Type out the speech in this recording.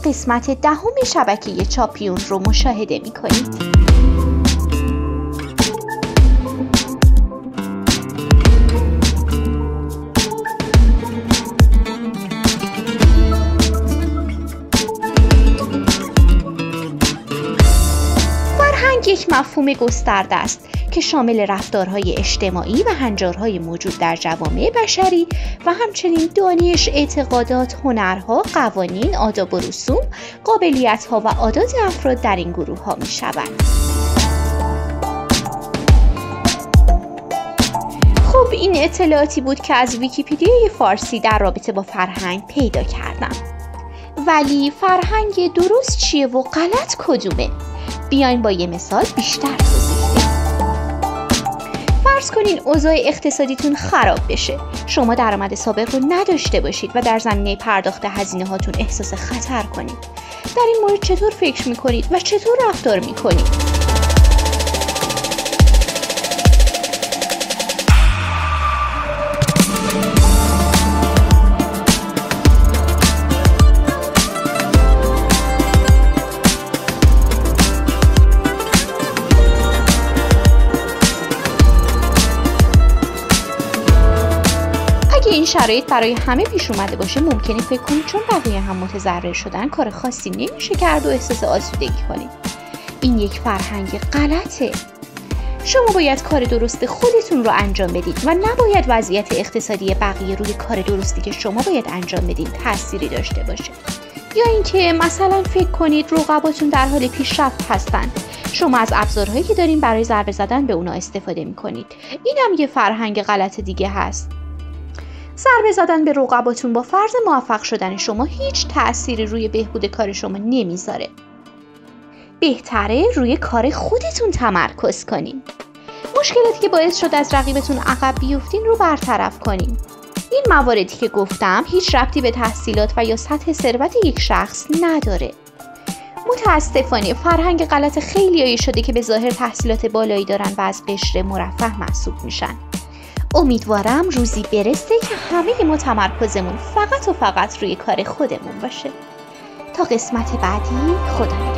قسمت 10 شبکه چاپیون رو مشاهده می‌کنید. یک مفهوم گسترده است که شامل رفتارهای اجتماعی و هنجارهای موجود در جوامع بشری و همچنین دانش، اعتقادات، هنرها، قوانین، آداب و رسوم، قابلیت‌ها و عادات افراد در این گروه‌ها می‌شوند. خب این اطلاعاتی بود که از ویکی‌پدیای فارسی در رابطه با فرهنگ پیدا کردم. ولی فرهنگ درست چیه و غلط کدومه؟ بیاین با یه مثال بیشتر توضیح بدیم. فرض کنین اوضاع اقتصادیتون خراب بشه. شما درآمد سابق رو نداشته باشید و در زمینه پرداخت هزینه هاتون احساس خطر کنید. در این مورد چطور فکر میکنید و چطور رفتار میکنید؟ این شرایط برای همه پیش اومده باشه ممکنه فکر کنید چون بقیه هم متضرر شدن کار خاصی نمیشه کرد و احساس آسودگی کنید. این یک فرهنگ غلطه. شما باید کار درست خودتون رو انجام بدید و نباید وضعیت اقتصادی بقیه روی کار درستی که شما باید انجام بدید تأثیری داشته باشه. یا اینکه مثلا فکر کنید رقباتون در حال پیشرفت هستن. شما از ابزارهایی که دارین برای ضربه زدن به اونا استفاده میکنید. اینم یه فرهنگ غلط دیگه هست. ضربه زدن به رقباتون با فرض موفق شدن شما هیچ تأثیری روی بهبود کار شما نمیذاره. بهتره روی کار خودتون تمرکز کنین. مشکلاتی که باعث شد از رقیبتون عقب بیفتین رو برطرف کنین. این مواردی که گفتم هیچ ربطی به تحصیلات و یا سطح ثروت یک شخص نداره. متاسفانه فرهنگ غلط خیلیایی شده که به ظاهر تحصیلات بالایی دارن و از قشر مرفه محسوب میشن. امیدوارم روزی برسه که همه ما تمرکزمون فقط و فقط روی کار خودمون باشه. تا قسمت بعدی، خدا نگهدار.